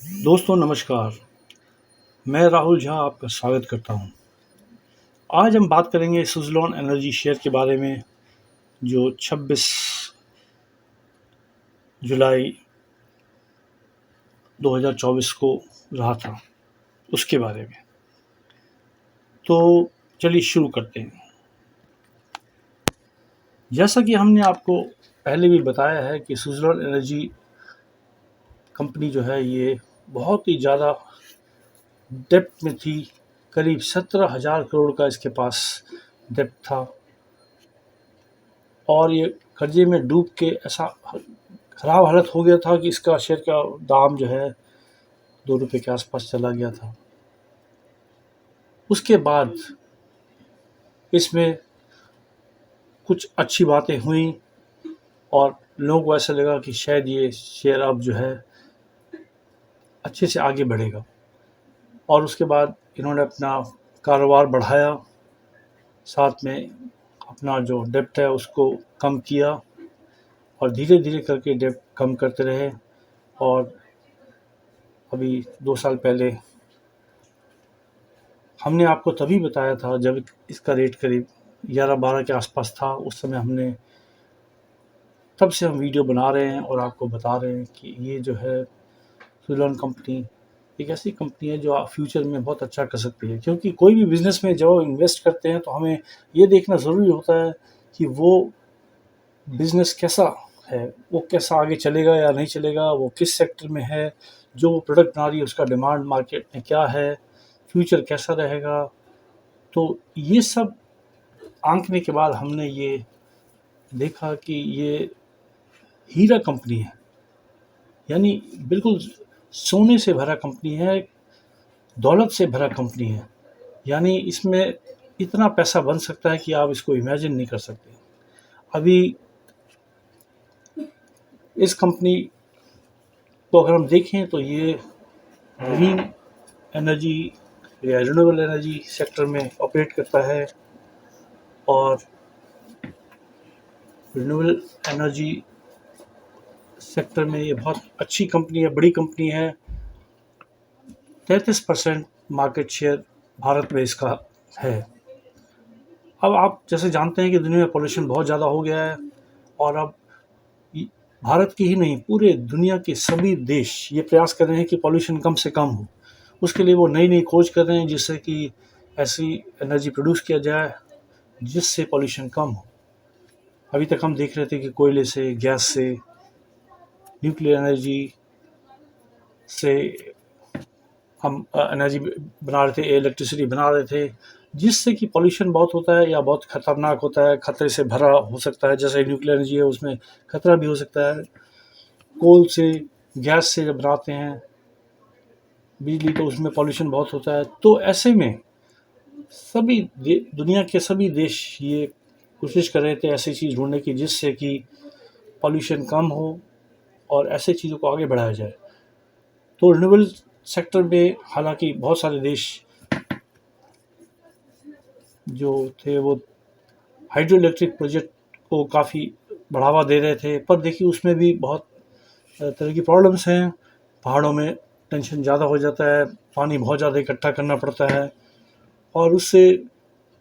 दोस्तों नमस्कार। मैं राहुल झा आपका स्वागत करता हूं। आज हम बात करेंगे सुज़लोन एनर्जी शेयर के बारे में, जो 26 जुलाई 2024 को रहा था, उसके बारे में। तो चलिए शुरू करते हैं। जैसा कि हमने आपको पहले भी बताया है कि सुज़लोन एनर्जी कंपनी जो है ये बहुत ही ज़्यादा डेप्थ में थी। करीब 17,000 करोड़ का इसके पास डेप्थ था और ये कर्जे में डूब के ऐसा ख़राब हालत हो गया था कि इसका शेयर का दाम जो है 2 रुपये के आसपास चला गया था। उसके बाद इसमें कुछ अच्छी बातें हुई और लोगों को ऐसा लगा कि शायद ये शेयर अब जो है अच्छे से आगे बढ़ेगा, और उसके बाद इन्होंने अपना कारोबार बढ़ाया, साथ में अपना जो डेब्ट है उसको कम किया और धीरे धीरे करके डेब्ट कम करते रहे। और अभी 2 साल पहले हमने आपको तभी बताया था जब इसका रेट करीब 11-12 के आसपास था। उस समय हमने तब से हम वीडियो बना रहे हैं और आपको बता रहे हैं कि ये जो है सुज़लोन कंपनी एक ऐसी कंपनी है जो फ्यूचर में बहुत अच्छा कर सकती है। क्योंकि कोई भी बिज़नेस में जब इन्वेस्ट करते हैं तो हमें ये देखना ज़रूरी होता है कि वो बिज़नेस कैसा है, वो कैसा आगे चलेगा या नहीं चलेगा, वो किस सेक्टर में है, जो वो प्रोडक्ट बना रही है उसका डिमांड मार्केट में क्या है, फ्यूचर कैसा रहेगा। तो ये सब आंकने के बाद हमने ये देखा कि ये हीरा कंपनी है, यानी बिल्कुल सोने से भरा कंपनी है, दौलत से भरा कंपनी है। यानी इसमें इतना पैसा बन सकता है कि आप इसको इमेजिन नहीं कर सकते। अभी इस कंपनी को अगर हम देखें तो ये ग्रीन एनर्जी या रिन्यूएबल एनर्जी सेक्टर में ऑपरेट करता है, और रिन्यूएबल एनर्जी सेक्टर में ये बहुत अच्छी कंपनी है, बड़ी कंपनी है। 33% मार्केट शेयर भारत में इसका है। अब आप जैसे जानते हैं कि दुनिया में पॉल्यूशन बहुत ज़्यादा हो गया है, और अब भारत की ही नहीं पूरे दुनिया के सभी देश ये प्रयास कर रहे हैं कि पॉल्यूशन कम से कम हो। उसके लिए वो नई नई खोज कर रहे हैं जिससे कि ऐसी एनर्जी प्रोड्यूस किया जाए जिससे पॉल्यूशन कम हो। अभी तक हम देख रहे थे कि कोयले से, गैस से, न्यूक्लियर एनर्जी से हम एनर्जी बना रहे थे, इलेक्ट्रिसिटी बना रहे थे, जिससे कि पॉल्यूशन बहुत होता है या बहुत ख़तरनाक होता है, खतरे से भरा हो सकता है। जैसे न्यूक्लियर एनर्जी है उसमें खतरा भी हो सकता है। कोल से, गैस से जब बनाते हैं बिजली तो उसमें पॉल्यूशन बहुत होता है। तो ऐसे में सभी दुनिया के सभी देश ये कोशिश कर रहे थे ऐसी चीज़ ढूंढने की जिससे कि पॉल्यूशन कम हो और ऐसे चीज़ों को आगे बढ़ाया जाए। तो रिन्यूएबल सेक्टर में हालांकि बहुत सारे देश जो थे वो हाइड्रो इलेक्ट्रिक प्रोजेक्ट को काफ़ी बढ़ावा दे रहे थे, पर देखिए उसमें भी बहुत तरह की प्रॉब्लम्स हैं। पहाड़ों में टेंशन ज़्यादा हो जाता है, पानी बहुत ज़्यादा इकट्ठा करना पड़ता है और उससे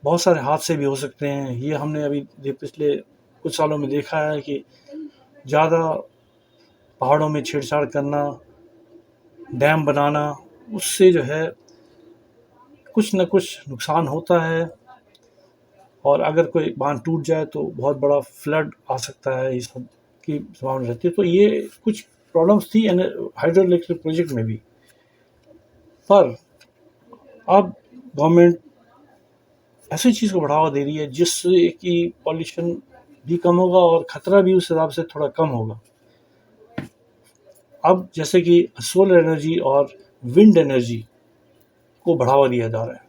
बहुत सारे हादसे भी हो सकते हैं। ये हमने अभी पिछले कुछ सालों में देखा है कि ज़्यादा पहाड़ों में छेड़छाड़ करना, डैम बनाना, उससे जो है कुछ न कुछ नुकसान होता है, और अगर कोई बांध टूट जाए तो बहुत बड़ा फ्लड आ सकता है, इस सब की संभावना रहती है। तो ये कुछ प्रॉब्लम्स थी हाइड्रो इलेक्ट्रिक प्रोजेक्ट में भी। पर अब गवर्नमेंट ऐसी चीज़ को बढ़ावा दे रही है जिससे कि पॉल्यूशन भी कम होगा और ख़तरा भी उस हिसाब से थोड़ा कम होगा। अब जैसे कि सोलर एनर्जी और विंड एनर्जी को बढ़ावा दिया जा रहा है।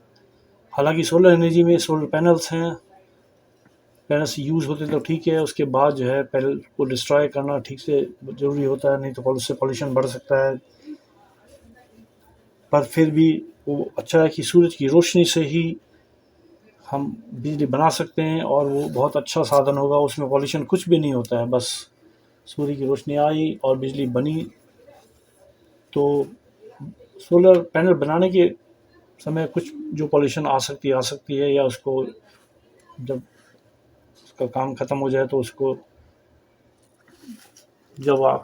हालांकि सोलर एनर्जी में सोलर पैनल्स हैं, पैनल्स यूज़ होते तो ठीक है, उसके बाद जो है पैनल को डिस्ट्रॉय करना ठीक से ज़रूरी होता है, नहीं तो उससे पॉल्यूशन बढ़ सकता है। पर फिर भी वो अच्छा है कि सूरज की रोशनी से ही हम बिजली बना सकते हैं और वो बहुत अच्छा साधन होगा, उसमें पॉल्यूशन कुछ भी नहीं होता है। बस सूर्य की रोशनी आई और बिजली बनी तो सोलर पैनल बनाने के समय कुछ जो पॉल्यूशन आ सकती है, या उसको जब उसका काम ख़त्म हो जाए तो उसको जब आप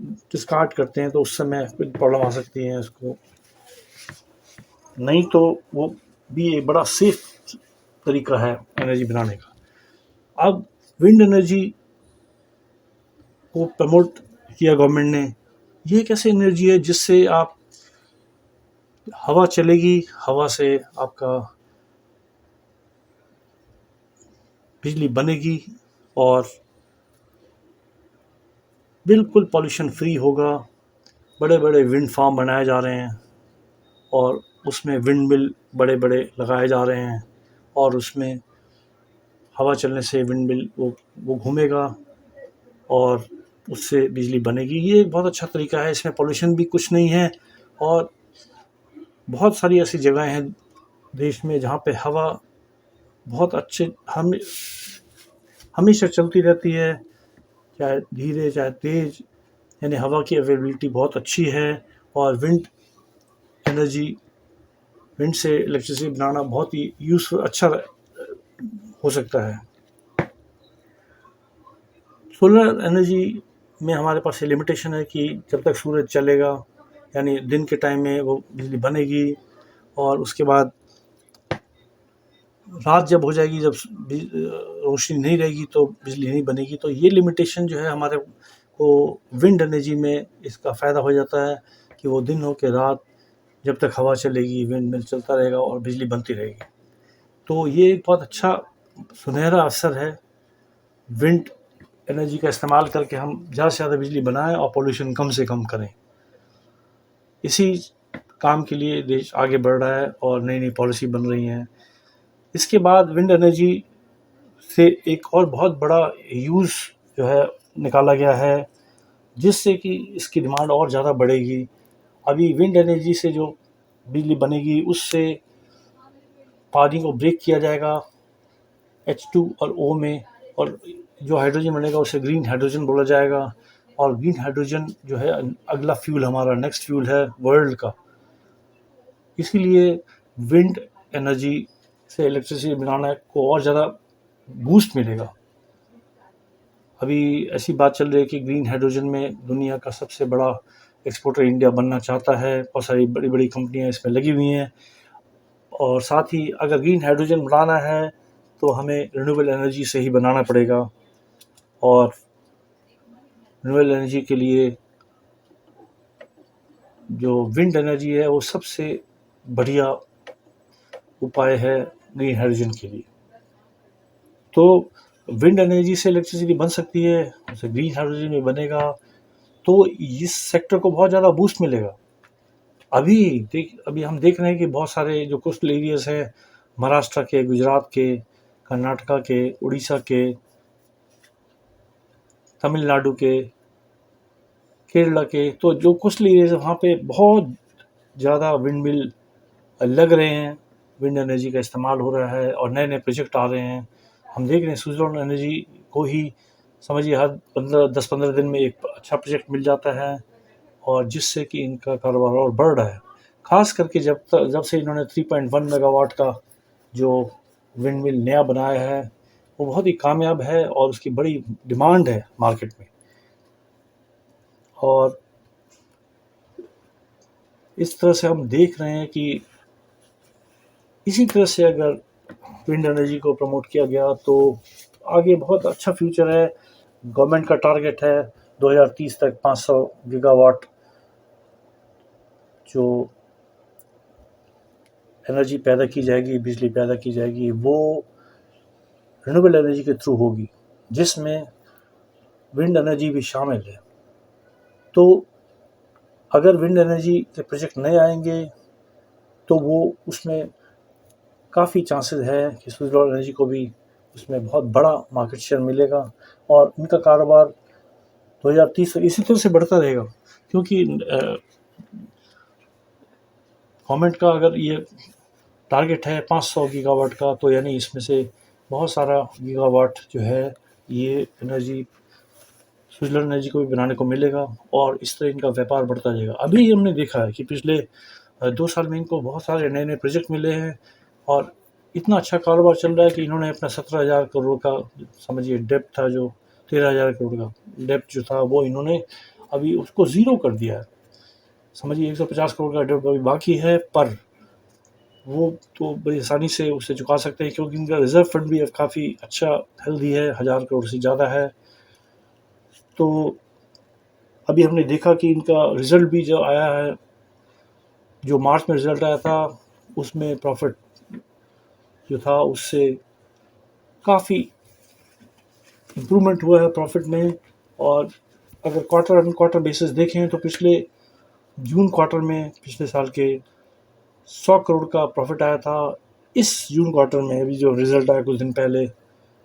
डिस्कार्ड करते हैं तो उस समय कुछ प्रॉब्लम आ सकती है उसको। नहीं तो वो भी एक बड़ा सेफ तरीका है एनर्जी बनाने का। अब विंड एनर्जी को प्रमोट किया गवर्नमेंट ने। ये एक ऐसी एनर्जी है जिससे आप हवा चलेगी, हवा से आपका बिजली बनेगी और बिल्कुल पॉल्यूशन फ्री होगा। बड़े बड़े विंड फार्म बनाए जा रहे हैं और उसमें विंड मिल बड़े बड़े लगाए जा रहे हैं, और उसमें हवा चलने से विंड मिल वो घूमेगा और उससे बिजली बनेगी। ये एक बहुत अच्छा तरीका है, इसमें पॉल्यूशन भी कुछ नहीं है। और बहुत सारी ऐसी जगहें हैं देश में जहाँ पे हवा बहुत अच्छे हमेशा चलती रहती है, चाहे धीरे चाहे तेज़, यानी हवा की अवेलेबिलिटी बहुत अच्छी है। और एनर्जी विंड से इलेक्ट्रिसिटी बनाना बहुत ही यूज़फुल अच्छा हो सकता है। सोलर एनर्जी में हमारे पास ये लिमिटेशन है कि जब तक सूरज चलेगा, यानी दिन के टाइम में वो बिजली बनेगी, और उसके बाद रात जब हो जाएगी, जब रोशनी नहीं रहेगी तो बिजली नहीं बनेगी। तो ये लिमिटेशन जो है हमारे को विंड एनर्जी में इसका फ़ायदा हो जाता है कि वो दिन हो के रात जब तक हवा चलेगी विंड मिल चलता रहेगा और बिजली बनती रहेगी। तो ये एक बहुत अच्छा सुनहरा अवसर है। विंड एनर्जी का इस्तेमाल करके हम ज़्यादा से ज़्यादा बिजली बनाएं और पोल्यूशन कम से कम करें। इसी काम के लिए देश आगे बढ़ रहा है और नई नई पॉलिसी बन रही हैं। इसके बाद विंड एनर्जी से एक और बहुत बड़ा यूज़ जो है निकाला गया है, जिससे कि इसकी डिमांड और ज़्यादा बढ़ेगी। अभी विंड एनर्जी से जो बिजली बनेगी उससे पानी को ब्रेक किया जाएगा H2 और O में, और जो हाइड्रोजन बनेगा उसे ग्रीन हाइड्रोजन बोला जाएगा। और ग्रीन हाइड्रोजन जो है अगला फ्यूल, हमारा नेक्स्ट फ्यूल है वर्ल्ड का। इसीलिए विंड एनर्जी से इलेक्ट्रिसिटी बनाने को और ज़्यादा बूस्ट मिलेगा। अभी ऐसी बात चल रही है कि ग्रीन हाइड्रोजन में दुनिया का सबसे बड़ा एक्सपोर्टर इंडिया बनना चाहता है। बहुत सारी बड़ी बड़ी कंपनियां इसमें लगी हुई हैं। और साथ ही अगर ग्रीन हाइड्रोजन बनाना है तो हमें रिन्यूएबल एनर्जी से ही बनाना पड़ेगा। और रिन्यूएबल एनर्जी के लिए जो विंड एनर्जी है वो सबसे बढ़िया उपाय है ग्रीन हाइड्रोजन के लिए। तो विंड एनर्जी से इलेक्ट्रिसिटी बन सकती है, उससे ग्रीन हाइड्रोजन भी बनेगा, तो इस सेक्टर को बहुत ज़्यादा बूस्ट मिलेगा। अभी हम देख रहे हैं कि बहुत सारे जो कोस्टल एरियाज़ हैं, महाराष्ट्र के, गुजरात के, कर्नाटका के, उड़ीसा के, तमिलनाडु के, केरला के, तो जो कोस्टल एरियाज़ है वहाँ पे बहुत ज़्यादा विंड मिल लग रहे हैं। विंड एनर्जी का इस्तेमाल हो रहा है और नए नए प्रोजेक्ट आ रहे हैं। हम देख रहे हैं स्विट्ज़रलैंड एनर्जी को ही समझिए हर 10-15 दिन में एक अच्छा प्रोजेक्ट मिल जाता है, और जिससे कि इनका कारोबार और बढ़ रहा है। ख़ास करके जब से इन्होंने 3.1 मेगावाट का जो विंड मिल नया बनाया है वो बहुत ही कामयाब है और उसकी बड़ी डिमांड है मार्केट में। और इस तरह से हम देख रहे हैं कि इसी तरह से अगर विंड एनर्जी को प्रमोट किया गया तो आगे बहुत अच्छा फ्यूचर है। गवर्नमेंट का टारगेट है 2030 तक 500 गीगावाट जो एनर्जी पैदा की जाएगी, बिजली पैदा की जाएगी, वो रिन्यूएबल एनर्जी के थ्रू होगी, जिसमें विंड एनर्जी भी शामिल है। तो अगर विंड एनर्जी के प्रोजेक्ट नए आएंगे तो वो उसमें काफ़ी चांसेस है कि सोलर एनर्जी को भी उसमें बहुत बड़ा मार्केट शेयर मिलेगा, और उनका कारोबार 2030 तक इसी तरह से बढ़ता रहेगा। क्योंकि गवर्नमेंट का अगर ये टारगेट है 500 गीगावाट का, तो यानी इसमें से बहुत सारा गीगावाट जो है ये एनर्जी स्विट्ज़रलैंड एनर्जी को भी बनाने को मिलेगा और इस तरह इनका व्यापार बढ़ता जाएगा। अभी हमने देखा है कि पिछले 2 साल में इनको बहुत सारे नए-नए प्रोजेक्ट मिले हैं और इतना अच्छा कारोबार चल रहा है कि इन्होंने अपना 17,000 करोड़ का समझिए डेब्ट था, जो 13,000 करोड़ का डेब्ट जो था, वो इन्होंने अभी उसको ज़ीरो कर दिया है। समझिए 150 करोड़ का डेब्ट अभी बाकी है, पर वो तो बड़ी आसानी से उसे चुका सकते हैं क्योंकि इनका रिज़र्व फंड भी अब काफ़ी अच्छा हेल्दी है, 1000 करोड़ से ज़्यादा है। तो अभी हमने देखा कि इनका रिज़ल्ट भी जो आया है, जो मार्च में रिज़ल्ट आया था, उसमें प्रॉफ़िट जो था उससे काफ़ी इम्प्रूवमेंट हुआ है प्रॉफ़िट में। और अगर क्वार्टर ऑन क्वार्टर बेसिस देखें तो पिछले जून क्वार्टर में पिछले साल के 100 करोड़ का प्रॉफ़िट आया था। इस जून क्वार्टर में अभी जो रिज़ल्ट आया कुछ दिन पहले,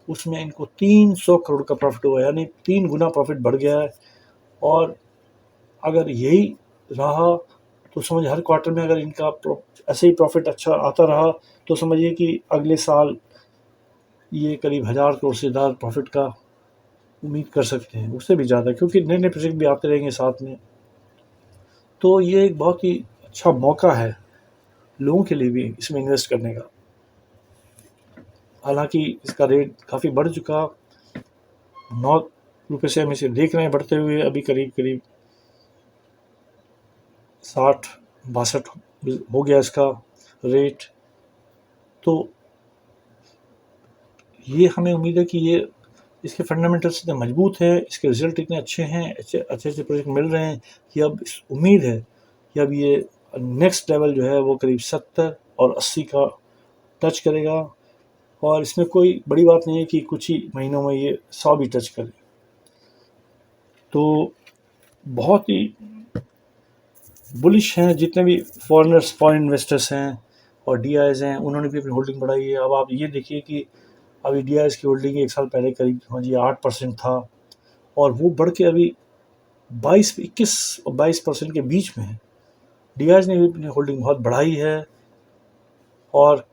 उसमें इनको 300 करोड़ का प्रॉफ़िट हुआ, यानी 3 गुना प्रॉफ़िट बढ़ गया है। और अगर यही रहा तो समझिए हर क्वार्टर में अगर इनका ऐसे ही प्रॉफ़िट अच्छा आता रहा तो समझिए कि अगले साल ये करीब 1000 करोड़ से ज़्यादा प्रॉफ़िट का उम्मीद कर सकते हैं, उससे भी ज़्यादा, क्योंकि नए-नए प्रोजेक्ट भी आते रहेंगे साथ में। तो ये एक बहुत ही अच्छा मौका है लोगों के लिए भी इसमें इन्वेस्ट करने का। हालाँकि इसका रेट काफ़ी बढ़ चुका, ₹9 से हम इसे देख रहे हैं बढ़ते हुए, अभी करीब-करीब 60-62 हो गया इसका रेट। तो ये हमें उम्मीद है कि ये इसके फंडामेंटल्स इतने मजबूत हैं, इसके रिज़ल्ट इतने अच्छे हैं, अच्छे-अच्छे प्रोजेक्ट मिल रहे हैं कि अब उम्मीद है कि अब ये नेक्स्ट लेवल जो है वो करीब 70 और 80 का टच करेगा। और इसमें कोई बड़ी बात नहीं है कि कुछ ही महीनों में ये 100 भी टच करे। तो बहुत ही बुलिश हैं जितने भी फॉरेन इन्वेस्टर्स हैं और डीआईज़ हैं, उन्होंने भी अपनी होल्डिंग बढ़ाई है। अब आप ये देखिए कि अभी डीआईज़ की होल्डिंग 1 साल पहले करीब समझिए 8% था और वो बढ़ के अभी 21 और 22% के बीच में है। डीआईज़ ने भी अपनी होल्डिंग बहुत बढ़ाई है और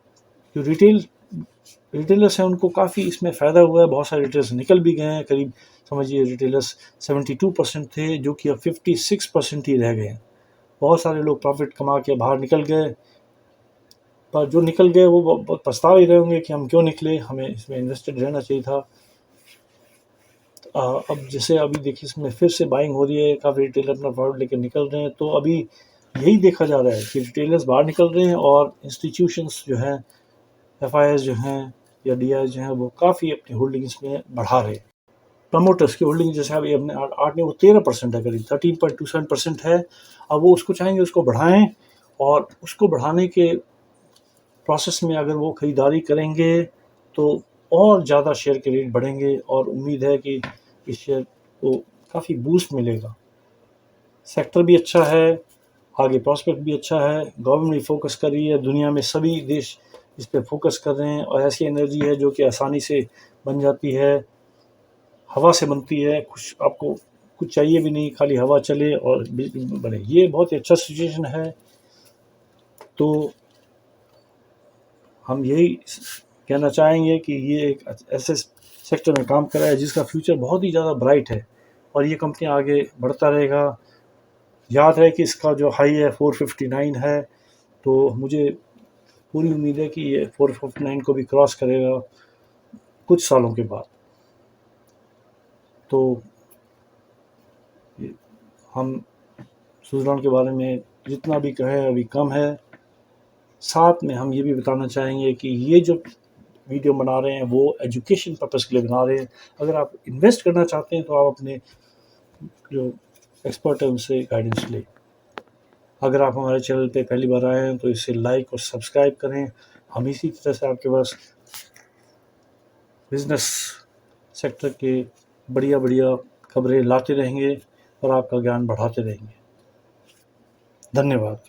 जो रिटेलर्स हैं उनको काफ़ी इसमें फ़ायदा हुआ है। बहुत सारे रिटेलर्स निकल भी गए हैं, करीब समझिए रिटेलर्स 72% थे जो कि अब 56% ही रह गए हैं। बहुत सारे लोग प्रॉफ़िट कमा के बाहर निकल गए, पर जो निकल गए वो बहुत पछता ही रहे होंगे कि हम क्यों निकले, हमें इसमें इन्वेस्टेड रहना चाहिए था। अब जैसे अभी देखिए इसमें फिर से बाइंग हो रही है, काफ़ी रिटेलर अपना प्रॉफ़िट लेके निकल रहे हैं। तो अभी यही देखा जा रहा है कि रिटेलर्स बाहर निकल रहे हैं और इंस्टीट्यूशंस जो हैं, एफआईआईज़ जो हैं या डीआईज़ जो हैं, वो काफ़ी अपनी होल्डिंग्स में बढ़ा रहे हैं। प्रमोटर्स की होल्डिंग जैसे अभी अपने 8 नहीं, वो 13% है, करीब 13.27% है। अब वो उसको चाहेंगे उसको बढ़ाएँ और उसको बढ़ाने के प्रोसेस में अगर वो खरीदारी करेंगे तो और ज़्यादा शेयर के रेट बढ़ेंगे और उम्मीद है कि इस शेयर को काफ़ी बूस्ट मिलेगा। सेक्टर भी अच्छा है, आगे प्रॉस्पेक्ट भी अच्छा है, गवर्नमेंट भी फोकस कर रही है, दुनिया में सभी देश इस पे फोकस कर रहे हैं और ऐसी एनर्जी है जो कि आसानी से बन जाती है, हवा से बनती है, कुछ आपको कुछ चाहिए भी नहीं, खाली हवा चले और बिजली बने। ये बहुत ही अच्छा सिचुएशन है। तो हम यही कहना चाहेंगे कि ये एक ऐसे सेक्टर में काम कर रहा है जिसका फ्यूचर बहुत ही ज़्यादा ब्राइट है और ये कंपनी आगे बढ़ता रहेगा। याद है कि इसका जो हाई है 459 है, तो मुझे पूरी उम्मीद है कि ये 459 को भी क्रॉस करेगा कुछ सालों के बाद। तो हम स्विट्ज़रलैंड के बारे में जितना भी कहें अभी कम है। साथ में हम ये भी बताना चाहेंगे कि ये जो वीडियो बना रहे हैं वो एजुकेशन पर्पज़ के लिए बना रहे हैं। अगर आप इन्वेस्ट करना चाहते हैं तो आप अपने जो एक्सपर्ट है उनसे गाइडेंस लें। अगर आप हमारे चैनल पे पहली बार आए हैं तो इसे लाइक और सब्सक्राइब करें। हम इसी तरह से आपके पास बिज़नेस सेक्टर के बढ़िया खबरें लाते रहेंगे और आपका ज्ञान बढ़ाते रहेंगे। धन्यवाद।